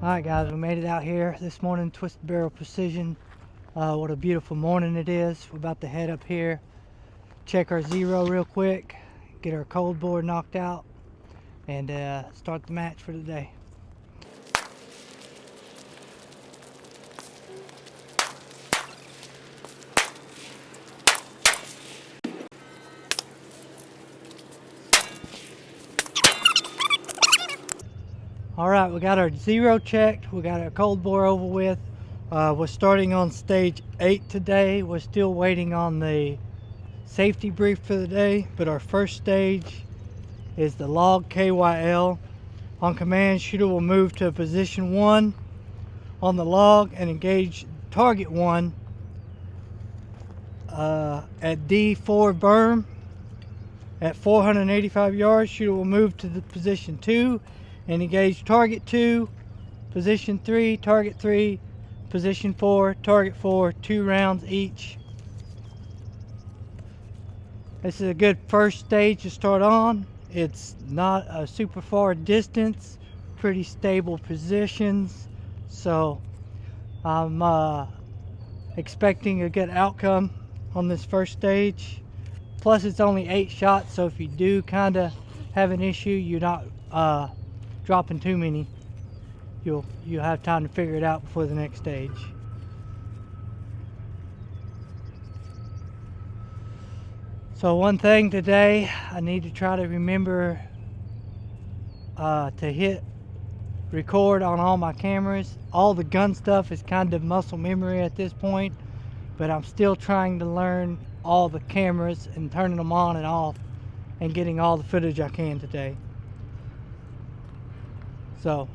Alright guys, we made it out here this morning, Twisted Barrel Precision. What a beautiful morning it is. We're about to head up here, check our zero real quick, get our cold board knocked out, and start the match for the day. Alright, we got our zero checked, we got our cold bore over with. We're starting on stage 8 today. We're still waiting on the safety brief for the day, but our first stage is the log KYL. On command, shooter will move to position 1 on the log and engage target 1 at D4 berm. At 485 yards, shooter will move to the position 2 and engage target 2, position 3, target 3, position 4, target 4, 2 rounds each. This is a good first stage to start on. It's not a super far distance, pretty stable positions, so I'm expecting a good outcome on this first stage. Plus it's only 8 shots, so if you do kind of have an issue, you're not dropping too many. You'll have time to figure it out before the next stage. So one thing today, I need to try to remember to hit record on all my cameras. All the gun stuff is kind of muscle memory at this point, but I'm still trying to learn all the cameras and turning them on and off and getting all the footage I can today. So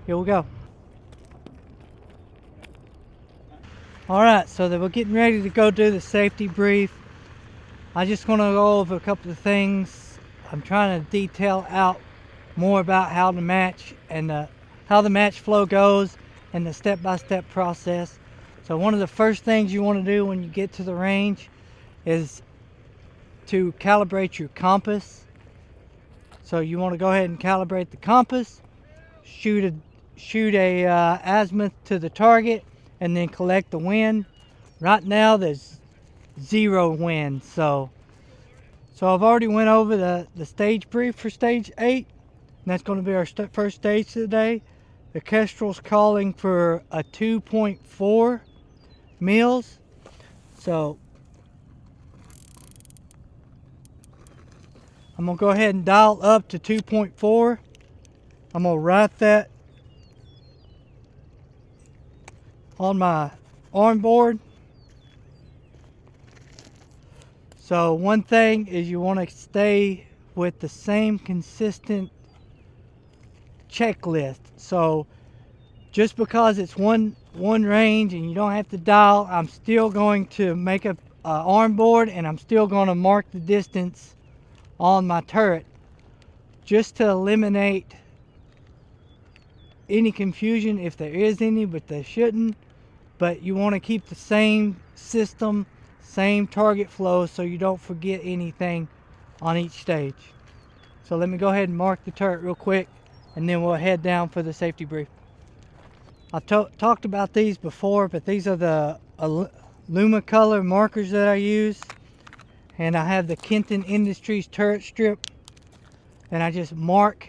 here we go. Alright, so that we're getting ready to go do the safety brief. I just want to go over a couple of things. I'm trying to detail out more about how the match and how the match flow goes and the step-by-step process. So one of the first things you want to do when you get to the range is to calibrate your compass. So you want to go ahead and calibrate the compass, shoot a azimuth to the target, and then collect the wind. Right now there's 0 wind, so I've already went over the stage brief for stage 8, and that's going to be our first stage today. The Kestrel's calling for a 2.4 mils, so I'm going to go ahead and dial up to 2.4. I'm going to write that on my arm board. So one thing is you want to stay with the same consistent checklist. So just because it's one range and you don't have to dial, I'm still going to make a arm board, and I'm still going to mark the distance on my turret just to eliminate any confusion if there is any, but there shouldn't. But you want to keep the same system, same target flow, so you don't forget anything on each stage. So let me go ahead and mark the turret real quick, and then we'll head down for the safety brief. I've talked about these before, but these are the Luma color markers that I use, and I have the Kenton Industries turret strip, and I just mark.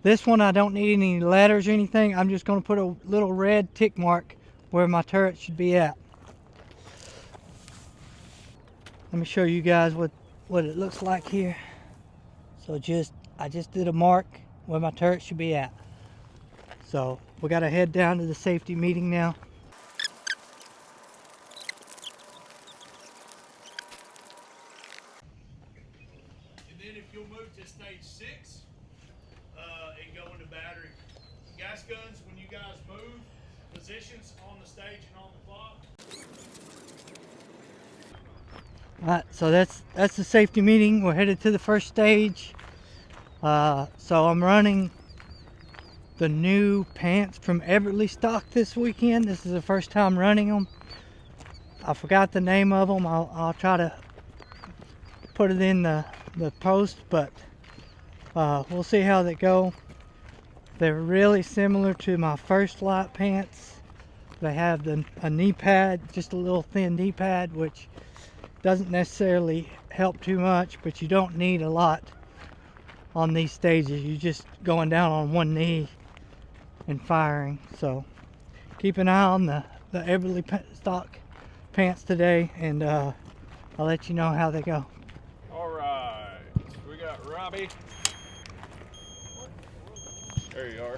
This one I don't need any letters or anything. I'm just going to put a little red tick mark where my turret should be at. Let me show you guys what it looks like here. So I just did a mark where my turret should be at. So we got to head down to the safety meeting now. And then if you'll move to stage 6 and go into battery. Gas guns, when you guys move positions on the stage and on the clock. Alright, so that's the safety meeting. We're headed to the first stage. So I'm running the new pants from Everly stock this weekend. This is the first time running them. I forgot the name of them. I'll try to put it in the post, but we'll see how they go. They're really similar to my first light pants. They have a knee pad, just a little thin knee pad, which doesn't necessarily help too much, but you don't need a lot on these stages. You're just going down on one knee and firing. So keep an eye on the Everly stock pants today, and I'll let you know how they go. All right, we got Robbie. There you are.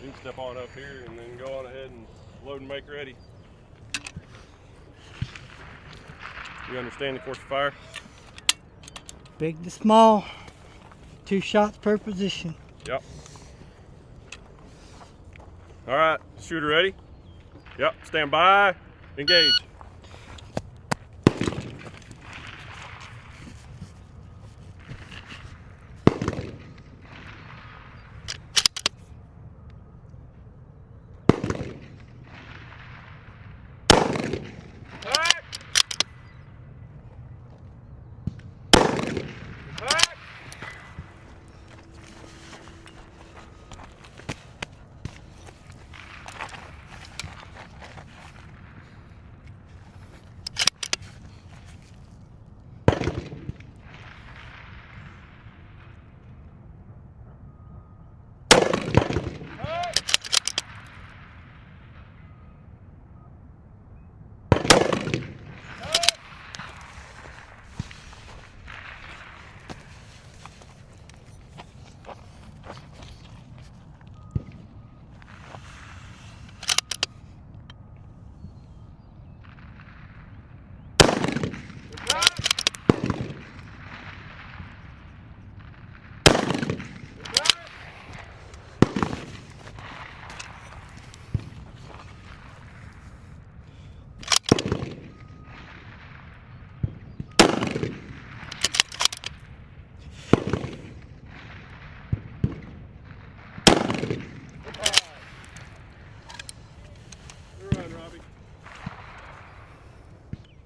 You can step on up here and then go on ahead and load and make ready. You understand the course of fire? Big to small, 2 shots per position. Yep. All right, shooter ready? Yep, stand by, engage.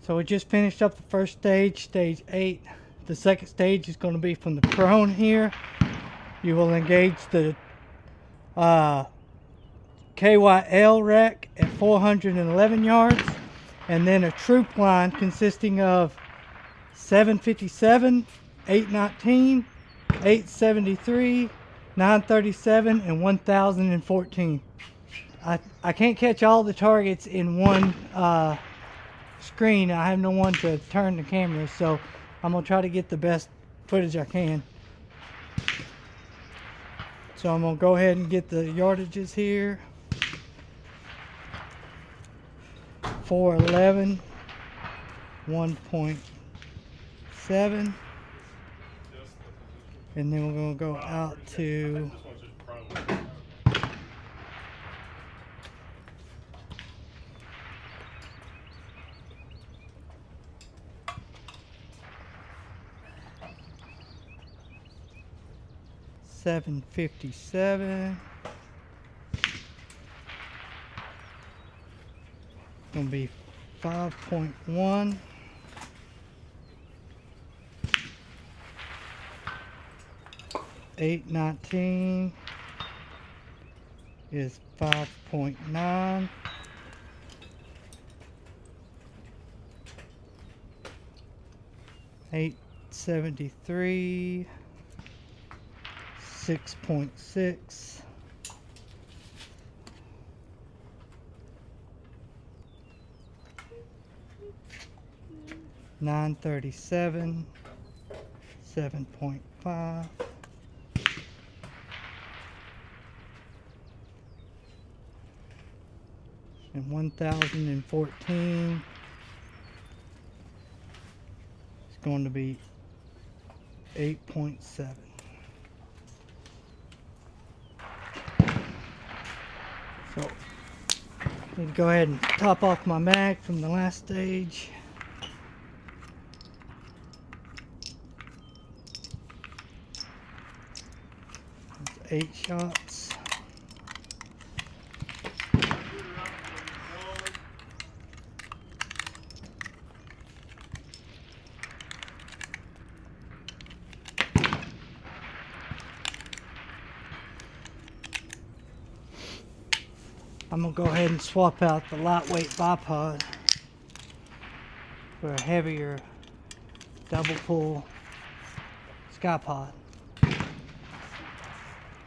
So we just finished up the first stage, stage 8. The second stage is going to be from the prone here. You will engage the KYL rack at 411 yards, and then a troop line consisting of 757, 819, 873, 937, and 1014. I can't catch all the targets in one screen. I have no one to turn the camera, so I'm gonna try to get the best footage I can. So I'm gonna go ahead and get the yardages here. 411, 1.7, and then we're gonna go out to 757. Gonna be 5.1. $8.19 is 5.9. $8.73, 6.6. $9.37, 7.5. And 1014 is going to be 8.7. So I need to go ahead and top off my mag from the last stage. That's 8 shots. I'm gonna go ahead and swap out the lightweight bipod for a heavier double pull sky pod.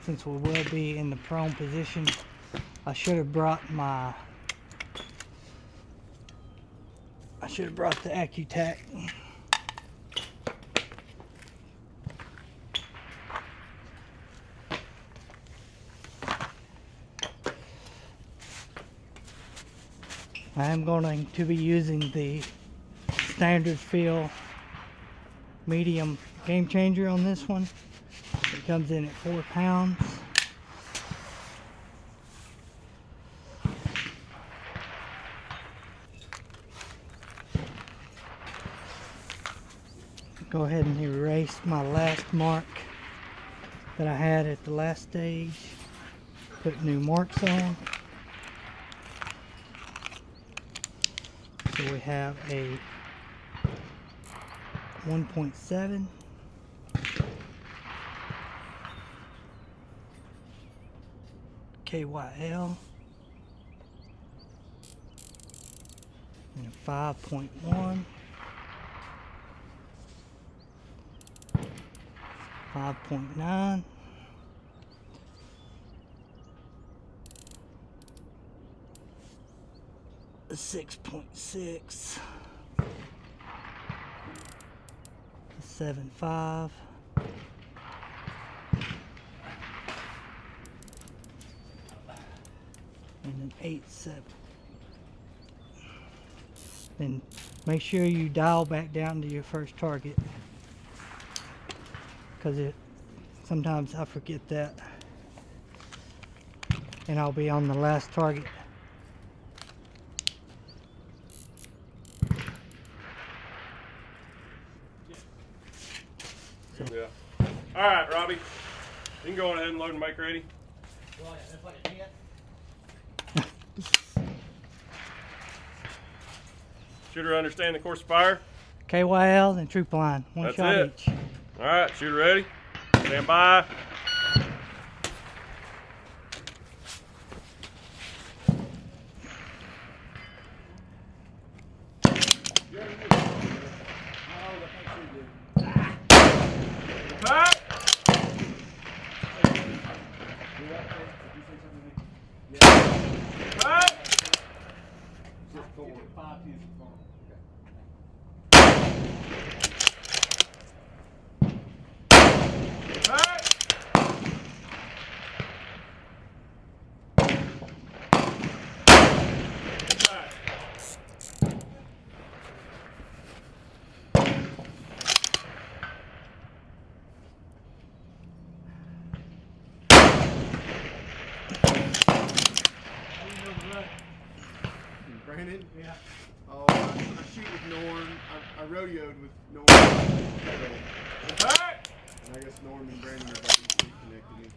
Since we will be in the prone position, I should have brought the Accutac. I am going to be using the standard feel medium game changer on this one. It comes in at 4 pounds. Go ahead and erase my last mark that I had at the last stage. Put new marks on. So we have a 1.7, KYL, and a 5.1, 5.9, a 6.6, a 7.5, and an 8.7. Then make sure you dial back down to your first target, because sometimes I forget that, and I'll be on the last target. Yeah. All right, Robbie. You can go on ahead and load and make ready. Shooter understand the course of fire? KYL and troop line. One That's shot it. each. All right, shooter ready. Stand by. Brandon? Yeah. Oh, I shoot with Norm. I rodeoed with Norm. And I guess Norm and Brandon are about to connected me.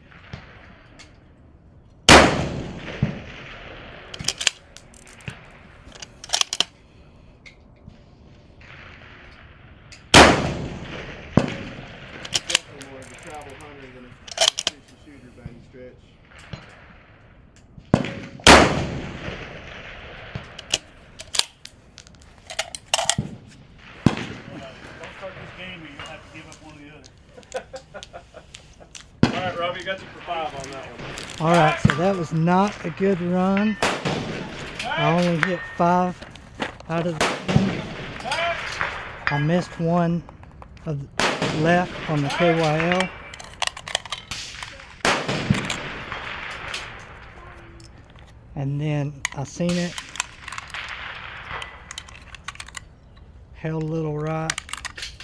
Definitely more of a travel hunter than a precision shooter by any stretch. All right, Robbie, you got you for 5 on that one. All right, so that was not a good run. I only hit 5 out of the 10. I missed one of the left on the KYL. And then I seen it, held a little right,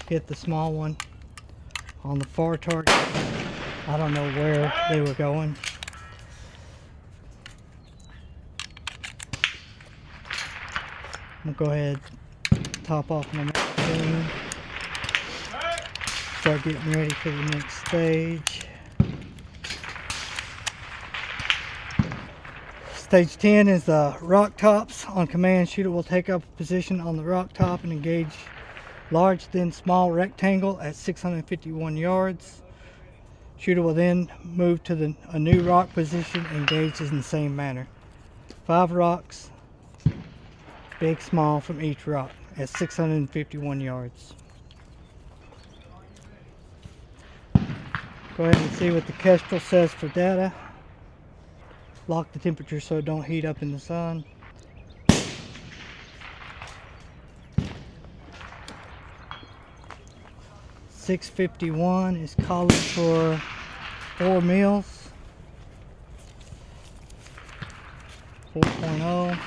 hit the small one on the far target. I don't know where they were going. I'm gonna go ahead, top off my magazine, start getting ready for the next stage. Stage 10 is the rock tops. On command, shooter will take up a position on the rock top and engage large then small rectangle at 651 yards. Shooter will then move to a new rock position, engaged in the same manner. 5 rocks, big, small, from each rock at 651 yards. Go ahead and see what the Kestrel says for data. Lock the temperature so it don't heat up in the sun. .651 is calling for 4 meals. 4.0.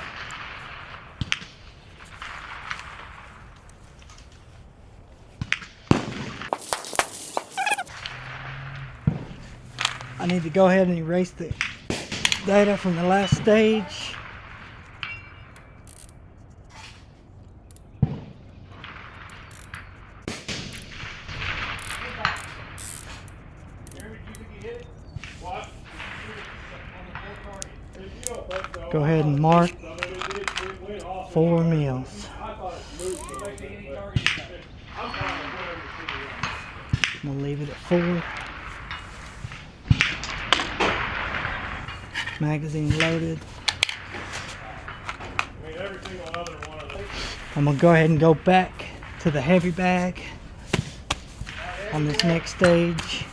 I need to go ahead and erase the data from the last stage. Go ahead and mark 4 meals. I'm gonna leave it at 4. Magazine loaded. I'm gonna go ahead and go back to the heavy bag on this next stage.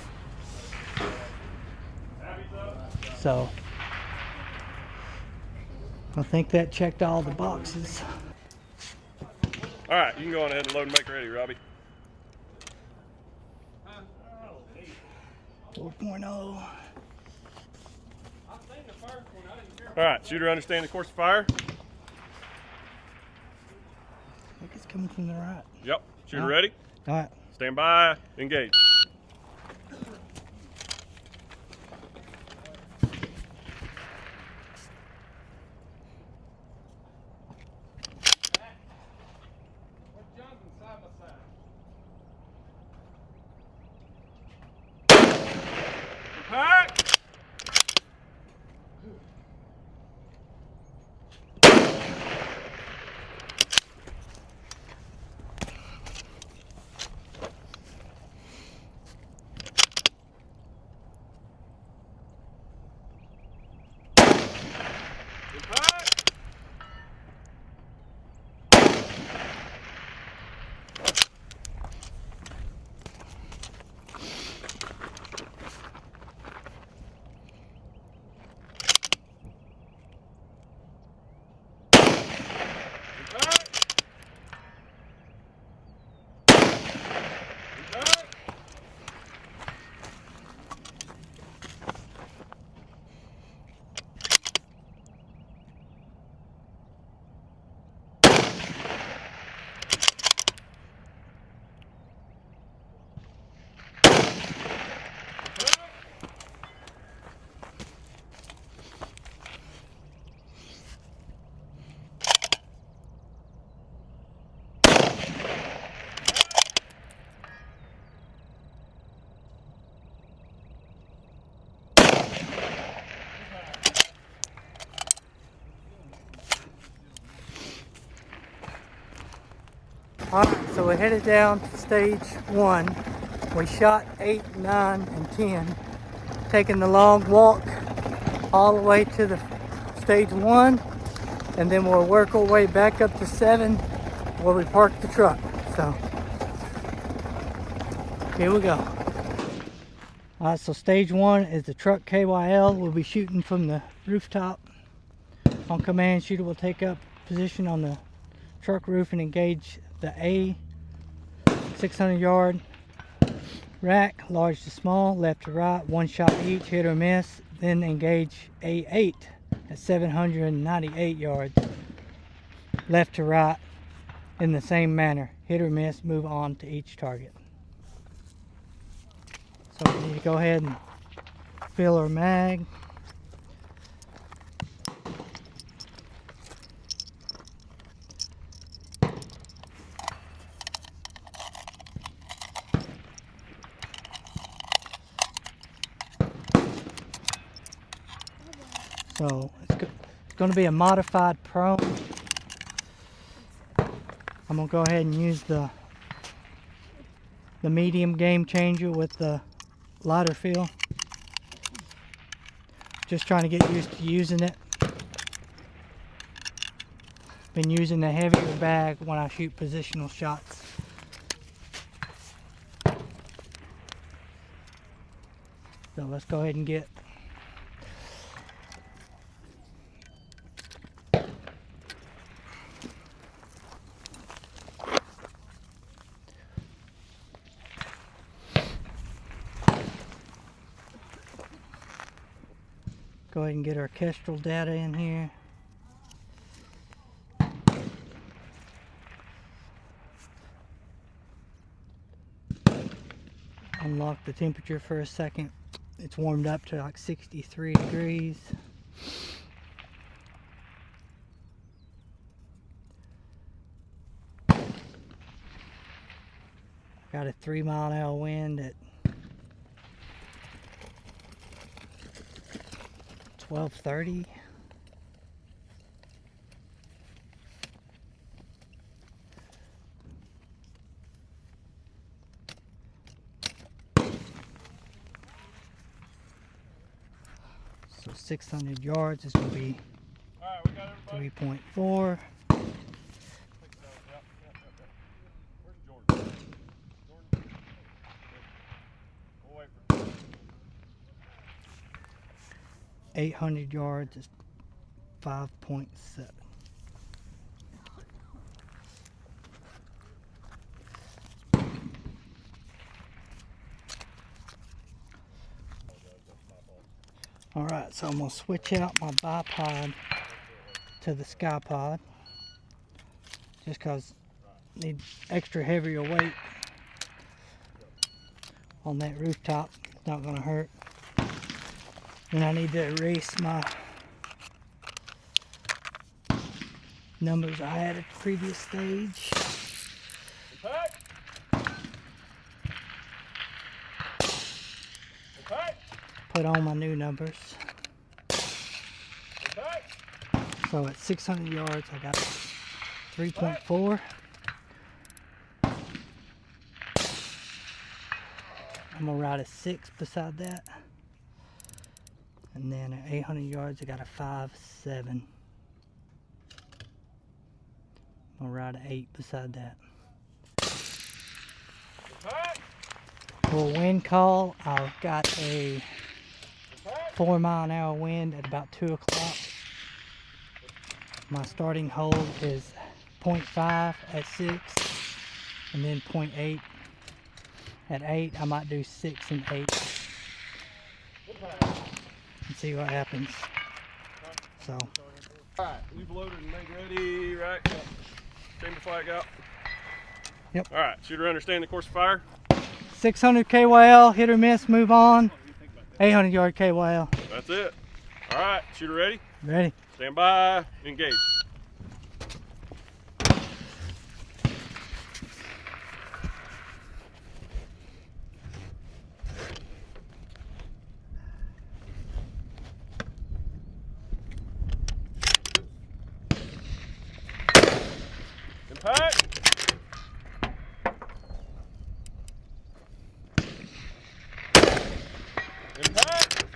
So I think that checked all the boxes. All right, you can go on ahead and load and make ready, Robbie. 4.0. All right, shooter, understand the course of fire? I think it's coming from the right. Yep. Shooter ready? All right. Stand by, engage. Pack! Alright, so we're headed down to stage 1. We shot 8, 9, and 10. Taking the long walk all the way to the stage 1. And then we'll work our way back up to 7 where we park the truck. So, here we go. Alright, so stage 1 is the truck KYL. We'll be shooting from the rooftop. On command, shooter will take up position on the truck roof and engage the A 600 yard rack, large to small, left to right, 1 shot each, hit or miss. Then engage A8 at 798 yards, left to right, in the same manner, hit or miss, move on to each target. So we need to go ahead and fill our mag. So it's going to be a modified prone. I'm going to go ahead and use the medium game changer with the lighter feel. Just trying to get used to using it. Been using the heavier bag when I shoot positional shots. So let's go ahead and get our Kestrel data in here. Unlock the temperature for a second. It's warmed up to like 63 degrees. Got a 3-mile-an-hour wind at 12:30. So 600 yards is going to be 3.4. Where's Jordan? 800 yards is 5.7. Alright, so I'm going to switch out my bipod to the SkyPod just because I need extra heavier weight on that rooftop. It's not going to hurt. And I need to erase my numbers I had at the previous stage. Put on my new numbers. So at 600 yards I got 3.4. I'm gonna ride a 6 beside that. And then at 800 yards I got a 5.7. I'm gonna ride an 8 beside that. For a wind call, I've got a 4-mile-an-hour wind at about 2 o'clock. My starting hold is 0.5 at 6 and then 0.8 at 8. I might do 6 and 8 and see what happens. So alright, we've loaded and made ready, right? Chamber flag out. Yep. Alright, shooter understand the course of fire. 600 KYL, hit or miss, move on. 800 yard KYL. That's it. Alright, shooter ready? Ready. Stand by, engage. Impact. Impact.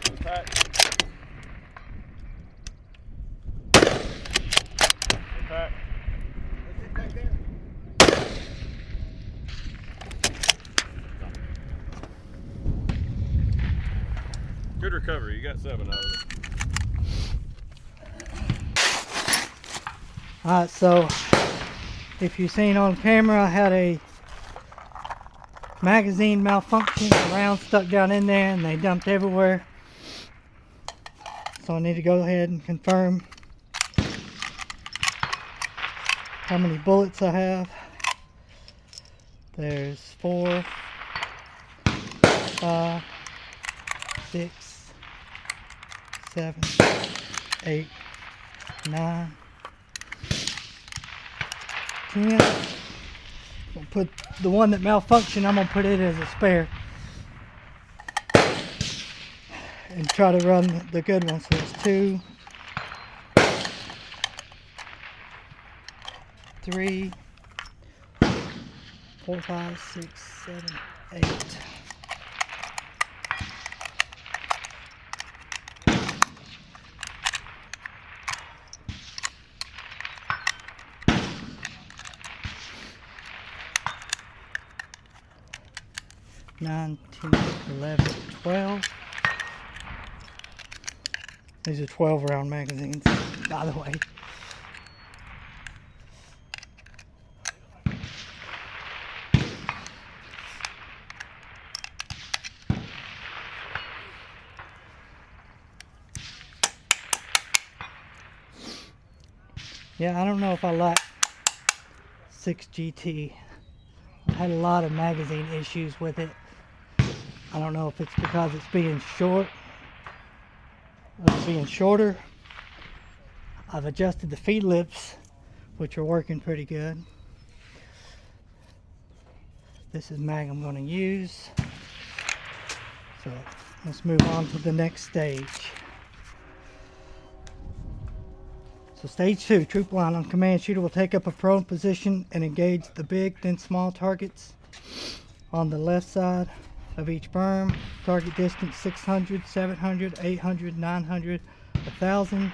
Impact. Impact. Good recovery. You got 7 out of it. Alright, so if you've seen on camera, I had a magazine malfunction, the round stuck down in there and they dumped everywhere. So I need to go ahead and confirm how many bullets I have. There's 4, 5, 6, 7, 8, 9, 10. I'll put the one that malfunctioned, I'm gonna put it as a spare and try to run the good one. So it's 2, 3, 4, 5, 6, 7, 8. 9, 10, 11, 12. These are 12 round magazines, by the way. Yeah, I don't know if I like 6GT. I've had a lot of magazine issues with it. I don't know if it's because it's being shorter. I've adjusted the feed lips, which are working pretty good. This is mag I'm going to use. So let's move on to the next stage. So stage 2, troop line on command. Shooter will take up a prone position and engage the big then small targets on the left side of each berm. Target distance 600, 700, 800, 900, 1000.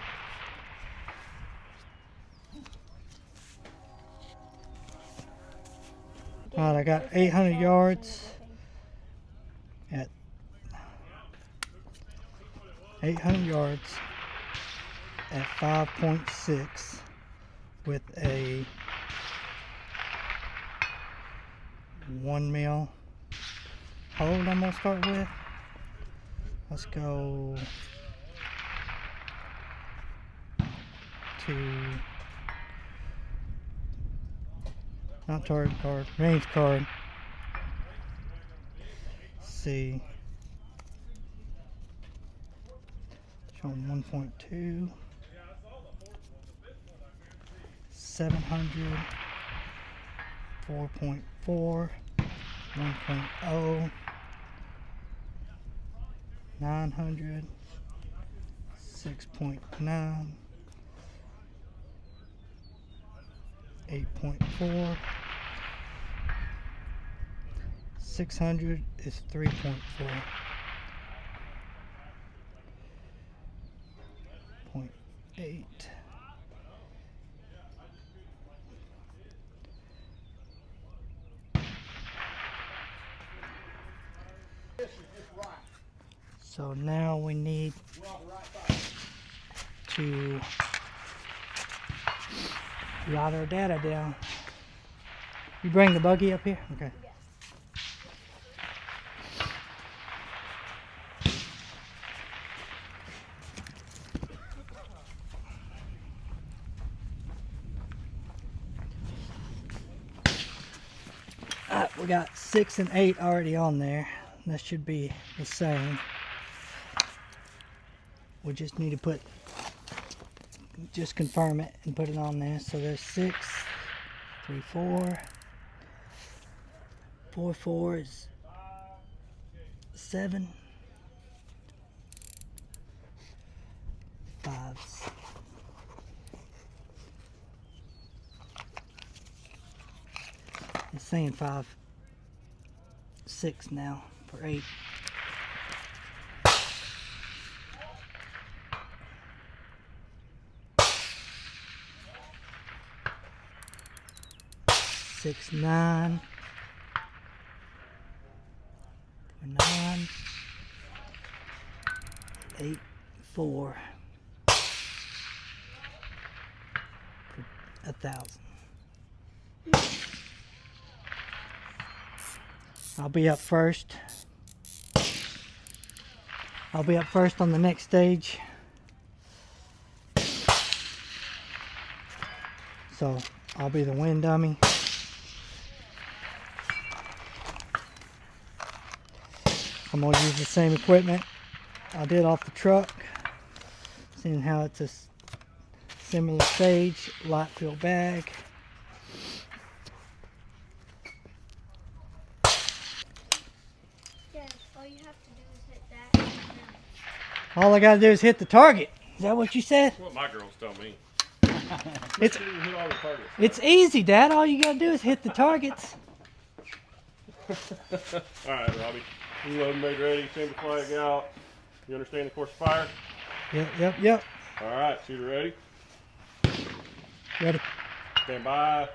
Alright, I got 800 yards at 800 yards at 5.6 with a 1 mil hold I'm going to start with. Let's go to, not target card, range card. C. Showing 1.2. 700, 4.4, 1.0, 900, 6.9, 8.4, 600 is 3.4, 0.8. So now we need to write our data down. You bring the buggy up here? Okay. We got 6 and 8 already on there. That should be the same. We just need to just confirm it and put it on there. So there's 6, 3, 4. 4, 4 is 7. 5s. It's saying 5, 6 now for 8. Six, 9, 9, 8, 4. 1,000. I'll be up first. I'll be up first on the next stage. So I'll be the wind dummy. I'm going to use the same equipment I did off the truck. Seeing how it's a similar stage, light fill bag. Yes, all you have to do is hit that. All I got to do is hit the target. Is that what you said? What my girls tell me. It's, You hit all the targets. it's easy, Dad. All you got to do is hit the targets. All right, Robbie. Reload made ready. Chamber flag out. You understand the course of fire? Yep. All right, shooter ready. Ready. Stand by.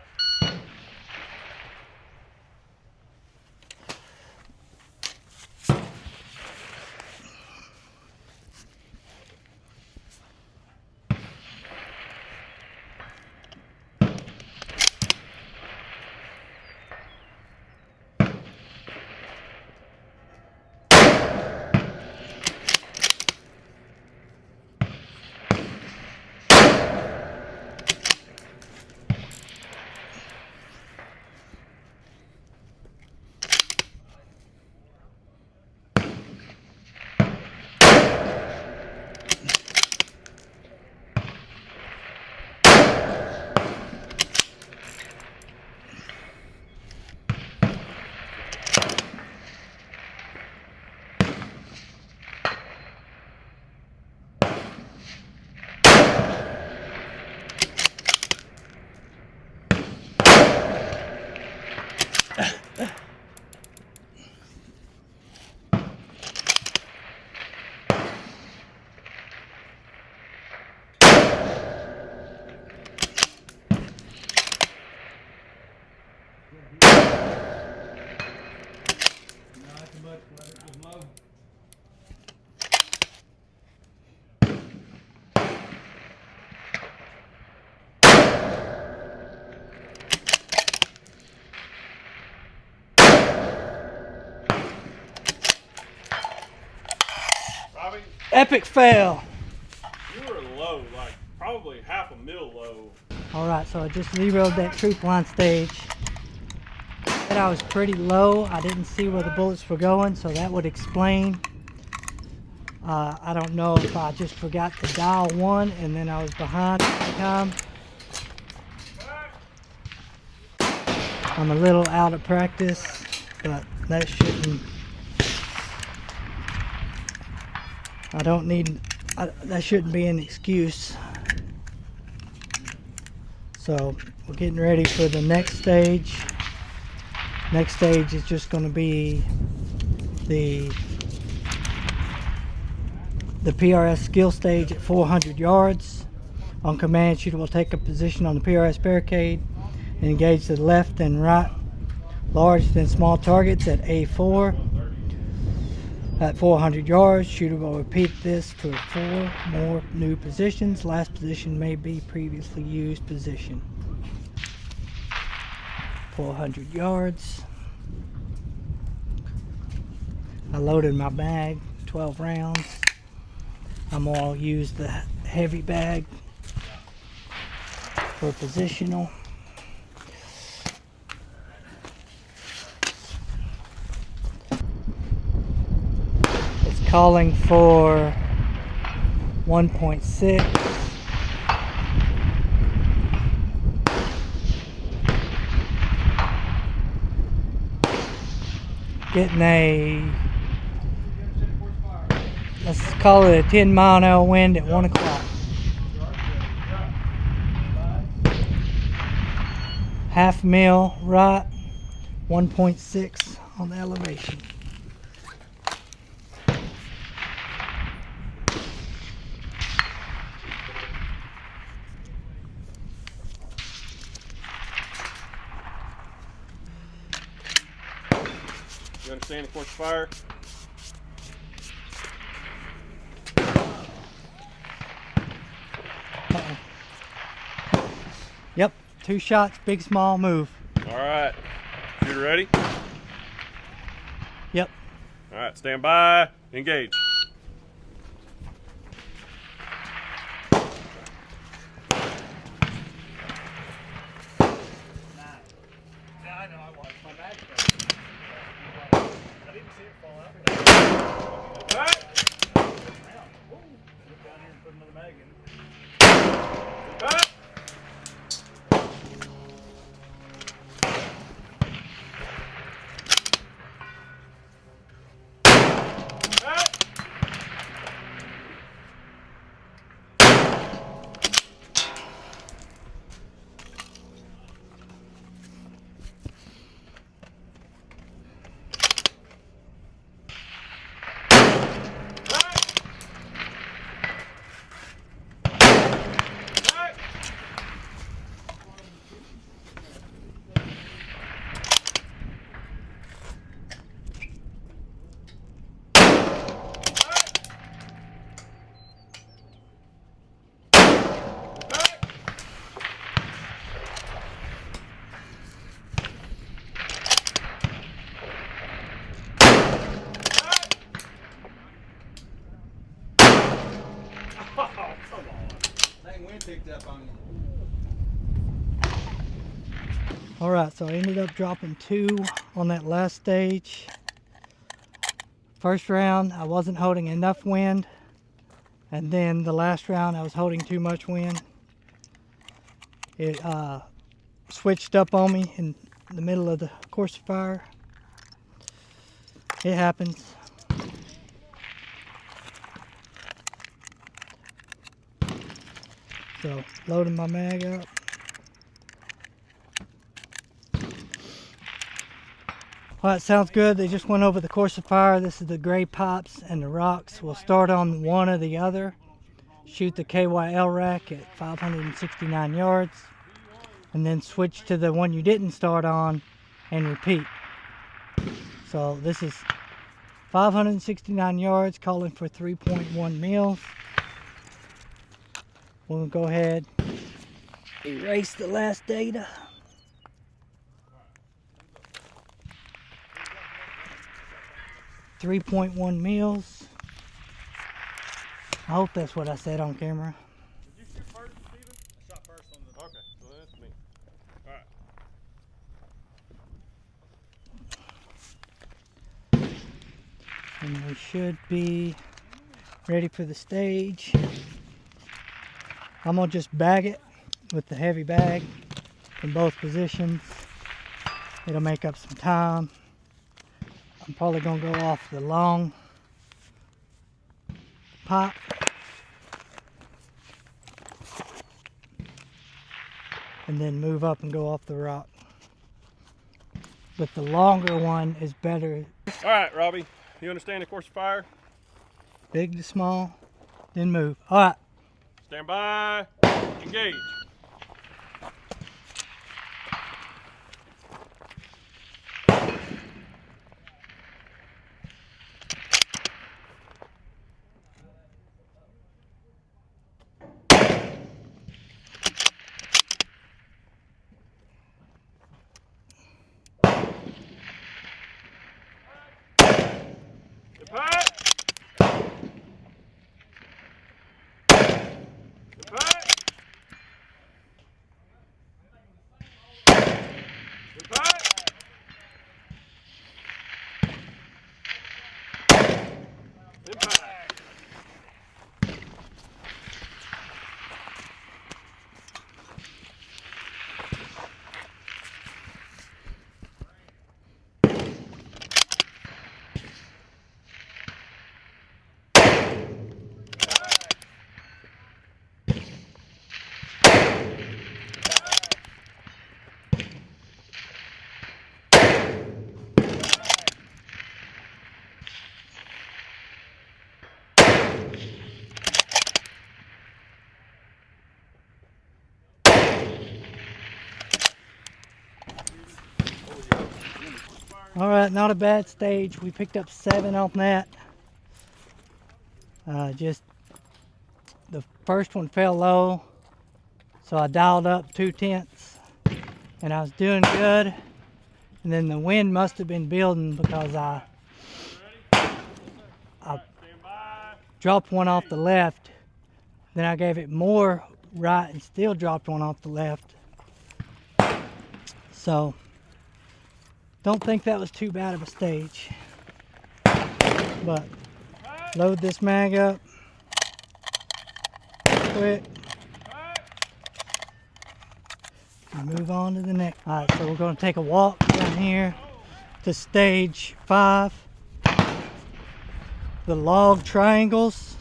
Robbie, Epic fail. you were low, like probably half a mil low. All right, so I just zeroed that troop line stage. And I was pretty low. I didn't see where the bullets were going, so that would explain. I don't know if I just forgot to dial one and then I was behind at the time. I'm a little out of practice, but that shouldn't. That shouldn't be an excuse. So we're getting ready for the next stage. Next stage is just going to be the PRS skill stage at 400 yards. On command, shooter will take a position on the PRS barricade and engage the left and right large then small targets at A4. At 400 yards, shooter will repeat this to 4 more new positions. Last position may be previously used position. 400 yards. I loaded my bag, 12 rounds. I'm gonna use the heavy bag for positional. It's calling for 1.6. Getting a, let's call it a 10-mile-an-hour wind at 1 o'clock. Half mil right, 1.6 on the elevation. You understand the course of fire? Yep. 2 shots, big, small, move. All right. Shooter ready? Yep. All right, stand by, engage. I know, I watched my bag. I didn't see it fall out. Back. Look down here and put another mag in. Back. Back. Dang wind picked up on you. Alright, so I ended up dropping 2 on that last stage. First round, I wasn't holding enough wind. And then the last round, I was holding too much wind. It switched up on me in the middle of the course of fire. It happens. So, loading my mag up. Alright, sounds good. They just went over the course of fire. This is the gray pipes and the rocks. We'll start on one or the other. Shoot the KYL rack at 569 yards. And then switch to the one you didn't start on and repeat. So this is 569 yards, calling for 3.1 mils. We'll go ahead, erase the last data. 3.1 mils. I hope that's what I said on camera. Did you shoot first, Steven? I shot first on the. Okay, so that's me. All right. And we should be ready for the stage. I'm gonna just bag it with the heavy bag in both positions. It'll make up some time. I'm probably gonna go off the long pipe. And then move up and go off the rock. But the longer one is better. All right, Robbie, you understand the course of fire? Big to small, then move. All right. Stand by, engage. Depart. Depart. Depart. Depart. All right, not a bad stage. We picked up 7 on that. Just the first one fell low, so I dialed up 2/10 and I was doing good, and then the wind must have been building because I dropped one off the left, then I gave it more right and still dropped one off the left. So don't think that was too bad of a stage, but load this mag up quick and move on to the next. Alright, so we're going to take a walk down here to stage 5, the log triangles.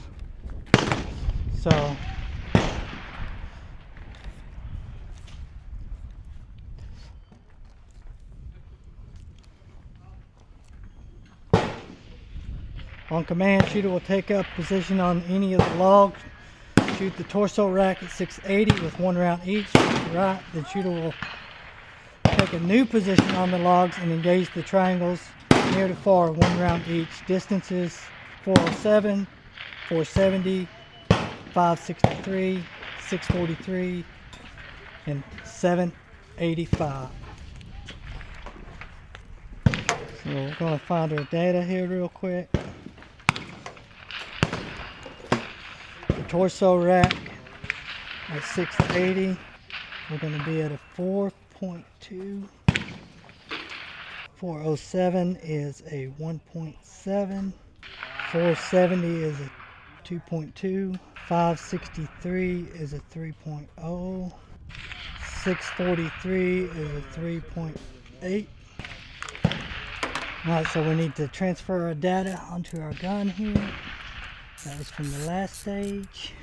So on command, shooter will take up position on any of the logs. Shoot the torso rack at 680 with 1 round each. Right, the shooter will take a new position on the logs and engage the triangles near to far, 1 round each. Distances 407, 470, 563, 643, and 785. So we're going to find our data here real quick. The torso rack at 680, we're going to be at a 4.2. 407 is a 1.7. 470 is a 2.2. 563 is a 3.0. 643 is a 3.8. Alright, so we need to transfer our data onto our gun here. That was from the last stage.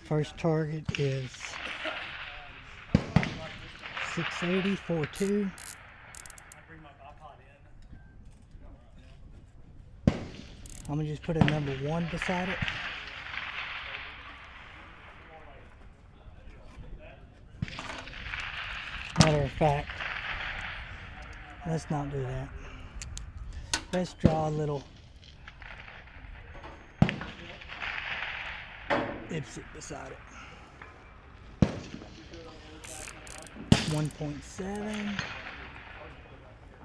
First target is 680, 4.2. I'm gonna just put a number 1 beside it. Matter of fact, let's not do that. Let's draw a little dipstick beside it. 1.7.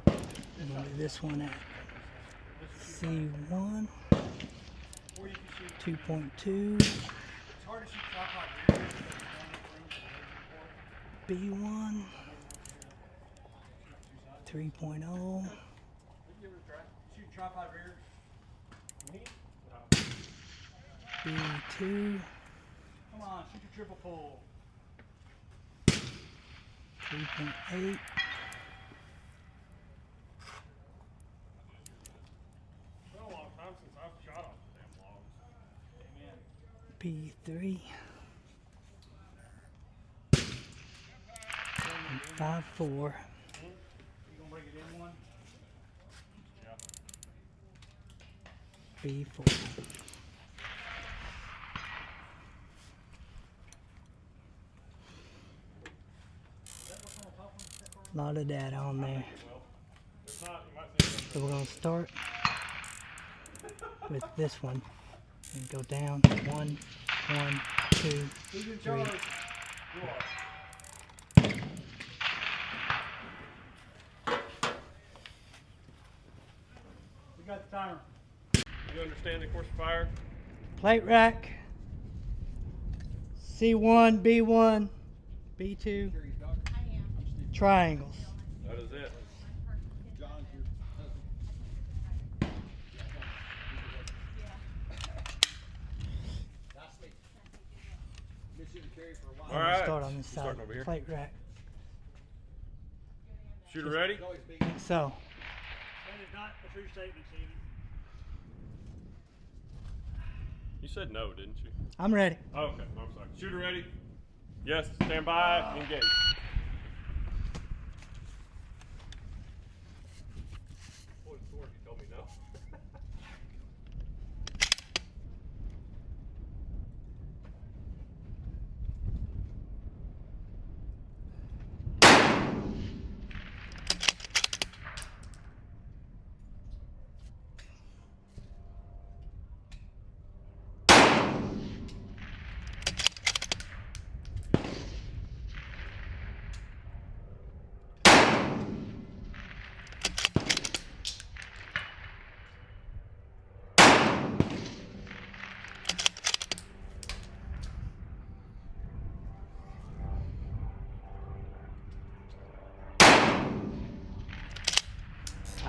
I'm gonna do this one at C1. 2.2. B1. 3.0. B2. Come on, shoot your triple pull. 3.8. It's been a long time since I've shot off the damn logs. B3. And 5.4. You gonna bring it in one? B4. A lot of data on there. If not, you might see So we're going to start with this one and go down 1, 1, 2, 3. We got the timer. You understand the course of fire? Plate rack, C1, B1, B2, triangles. That is it. All I'm gonna right. start on this You side. starting over here? Plate rack. Shooter ready? So, That is not a true statement, Stevie. You said no, didn't you? I'm ready. Oh, okay. I'm sorry. Shooter ready? Yes. Stand by. Engage. Boy, sword, you told me no.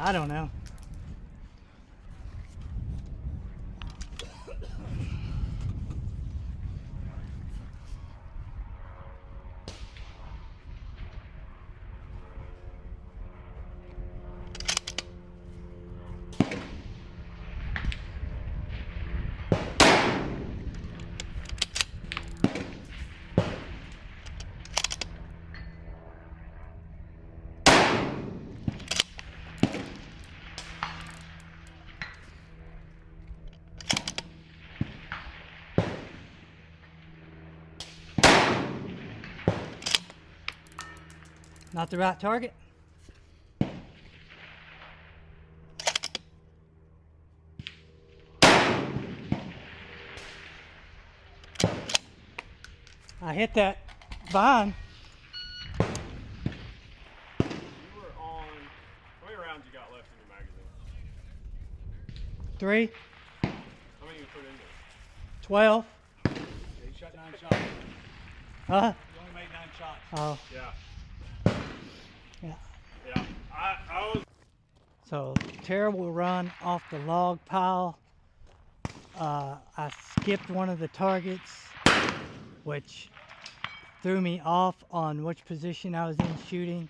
I don't know. Not the right target? I hit that vine. You were on. How many rounds you got left in your magazine? 3, How many you put in there? 12. Yeah, he shot 9 shots. Huh? He only made 9 shots. Oh, Yeah. yeah. Yeah. I was. So, terrible run off the log pile. I skipped one of the targets, which threw me off on which position I was in shooting.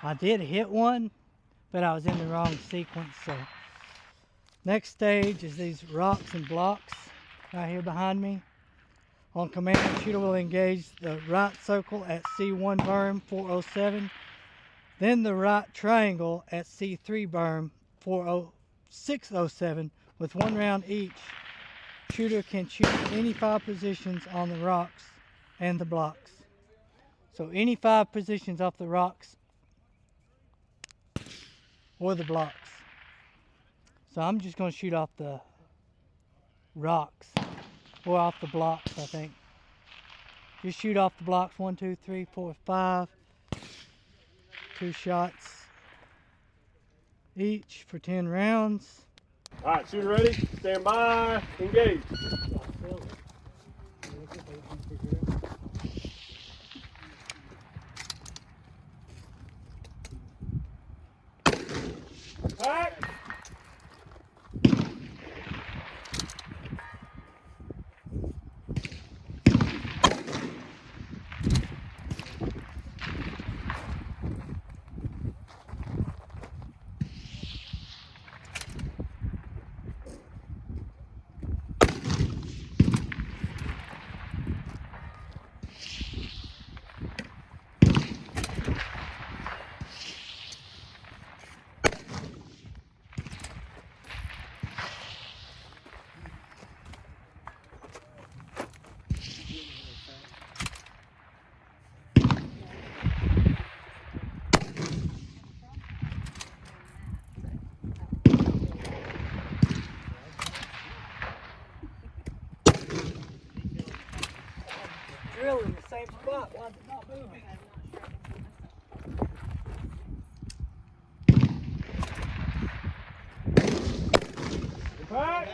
I did hit one, but I was in the wrong sequence. So, next stage is these rocks and blocks right here behind me. On command, shooter will engage the right circle at C1 berm 407, then the right triangle at C3 berm 607 with 1 round each. Shooter can shoot any 5 positions on the rocks and the blocks. So any 5 positions off the rocks or the blocks. So I'm just going to shoot off the rocks or off the blocks, I think. Just shoot off the blocks 1, 2, 3, 4, 5. 2 shots each for 10 rounds. All right, shooter ready. Stand by. Engage. Back. Drill in the same spot. Why is it not moving? Back.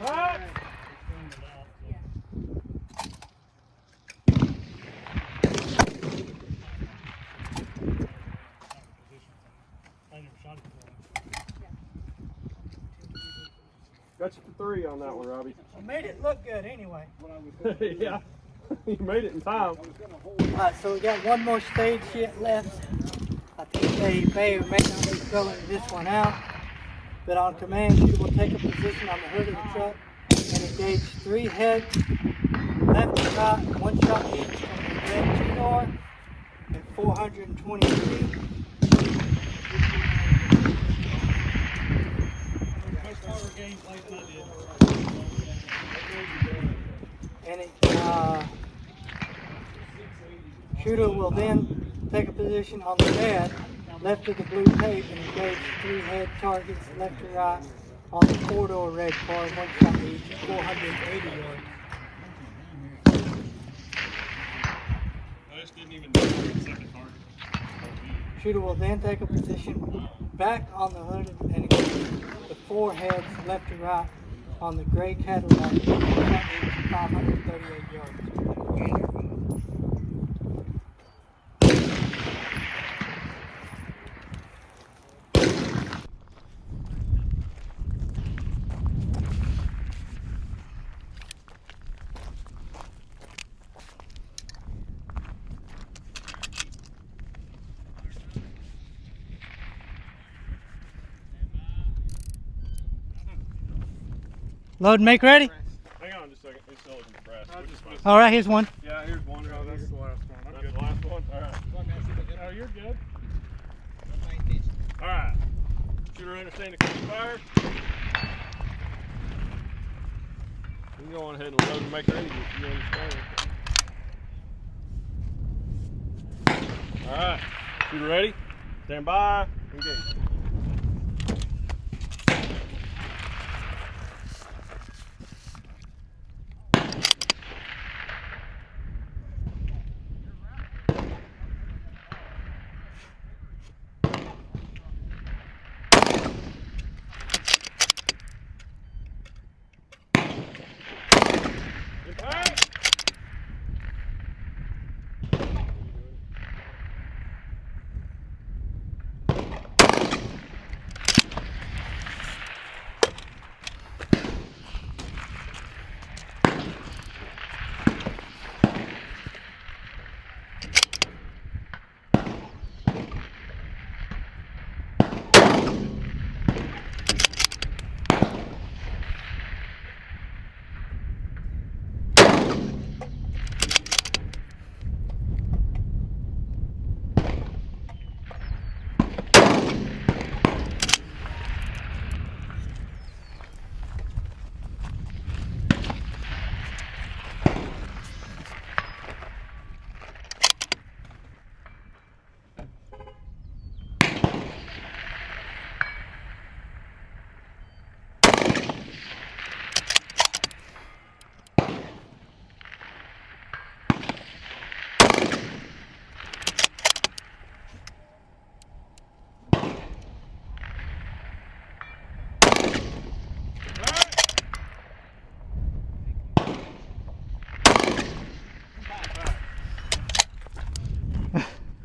Back. Got you for 3 on that one, Robbie. I made it look good anyway. Yeah, you made it in time. Alright, so we got one more stage yet left. I think they may or may not be filling this one out. But on command, shooter will take a position on the hood of the truck and engage 3 heads, left and right, 1 shot each from the red two-door at 420 feet. And shooter will then take a position on the bed, left of the blue tape, and engage 3 head targets left and right on the 4-door red car, 1 shot each, 480 yards. I just didn't even know the second target. Shooter will then take a position back on the hood and extend the four heads left to right on the gray Cadillac at 538 yards. Load and make ready. Hang on just a second. It's still looking brass. Which is fine. All right, here's one. Yeah, here's one. Oh, that's the last one. I'm That's good. the last one. All right. Oh, you're good. All right. Shooter understand the course of fire. You can go on ahead and load and make ready if you understand. All right. Shooter ready. Stand by. Engage. Impact.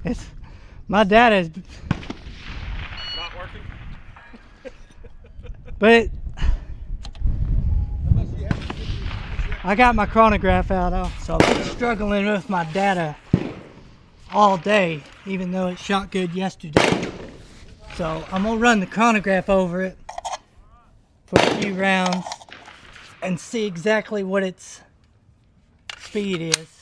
It's my data is, Not working. but I got my chronograph out, so I've been struggling with my data all day, even though it shot good yesterday. So I'm gonna run the chronograph over it for a few rounds and see exactly what its speed is.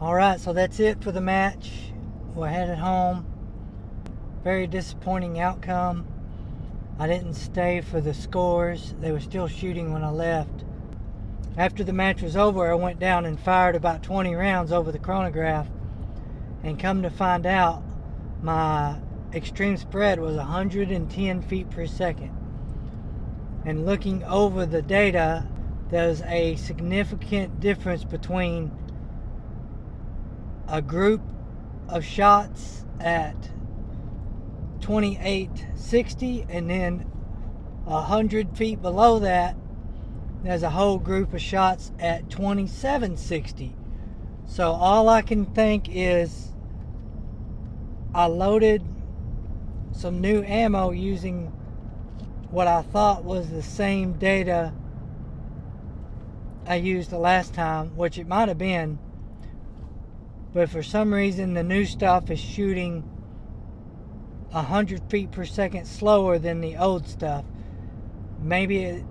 Alright, so that's it for the match. We're headed home. Very disappointing outcome. I didn't stay for the scores. They were still shooting when I left. After the match was over, I went down and fired about 20 rounds over the chronograph. And come to find out, my extreme spread was 110 feet per second. And looking over the data, there's a significant difference between a group of shots at 2860 and then 100 feet below that there's a whole group of shots at 2760. So all I can think is I loaded some new ammo using what I thought was the same data I used the last time, which it might have been, but for some reason the new stuff is shooting 100 feet per second slower than the old stuff. Maybe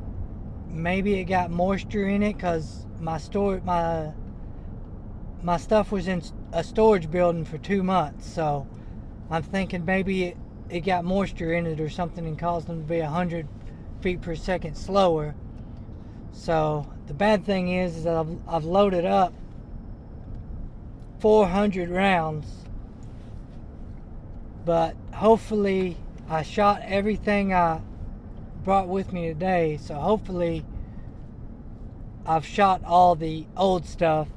it got moisture in it, because my stuff was in a storage building for 2 months, so I'm thinking maybe it got moisture in it or something and caused them to be 100 feet per second slower. So the bad thing is that I've loaded up 400 rounds, but hopefully I shot everything I brought with me today, so hopefully I've shot all the old stuff,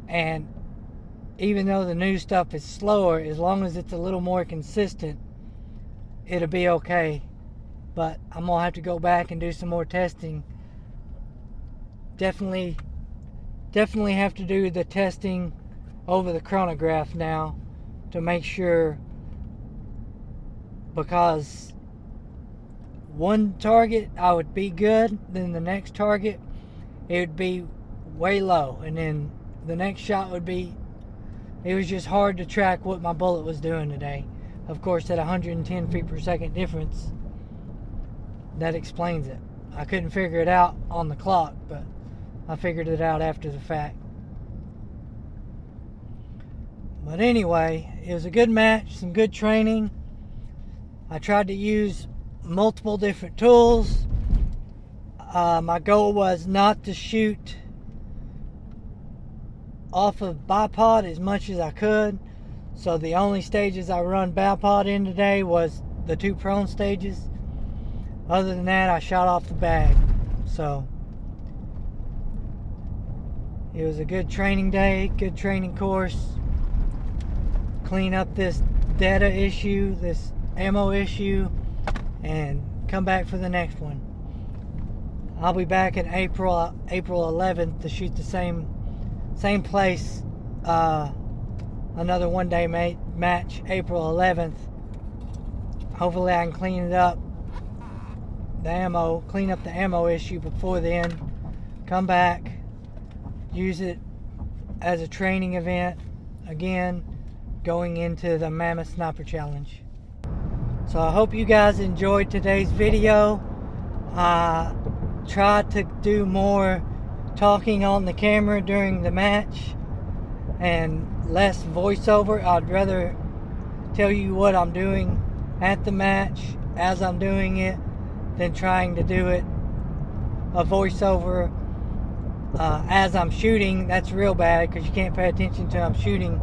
and even though the new stuff is slower, as long as it's a little more consistent, it'll be okay. But I'm gonna have to go back and do some more testing. Definitely have to do the testing over the chronograph now to make sure, because one target I would be good, then the next target it would be way low, and then the next shot would be, it was just hard to track what my bullet was doing today. Of course, at 110 feet per second difference, that explains it. I couldn't figure it out on the clock, but I figured it out after the fact. But anyway, it was a good match, some good training. I tried to use multiple different tools. My goal was not to shoot off of bipod as much as I could, so the only stages I run bipod in today was the 2 prone stages. Other than that, I shot off the bag. So it was a good training day, good training course. Clean up this data issue, this ammo issue, and come back for the next one. I'll be back in April 11th to shoot the same place, another one-day match, April 11th. Hopefully I can clean it up, clean up the ammo issue before then. Come back, use it as a training event again, going into the Mammoth Sniper Challenge. So I hope you guys enjoyed today's video. I tried to do more talking on the camera during the match and less voiceover. I'd rather tell you what I'm doing at the match as I'm doing it than trying to do it a voiceover as I'm shooting. That's real bad because you can't pay attention to I'm shooting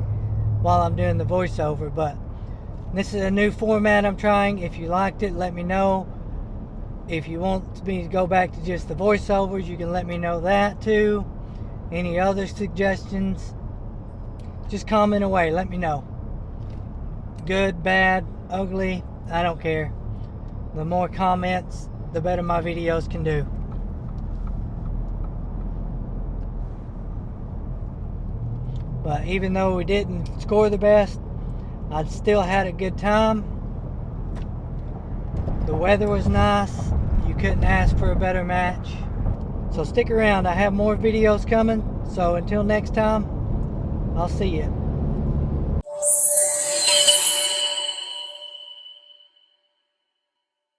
while I'm doing the voiceover. But this is a new format I'm trying. If you liked it, let me know. If you want me to go back to just the voiceovers, you can let me know that too. Any other suggestions, just comment away, let me know. Good, bad, ugly, I don't care. The more comments, the better my videos can do. But even though we didn't score the best, I still had a good time. The weather was nice. You couldn't ask for a better match. So stick around. I have more videos coming. So until next time, I'll see you.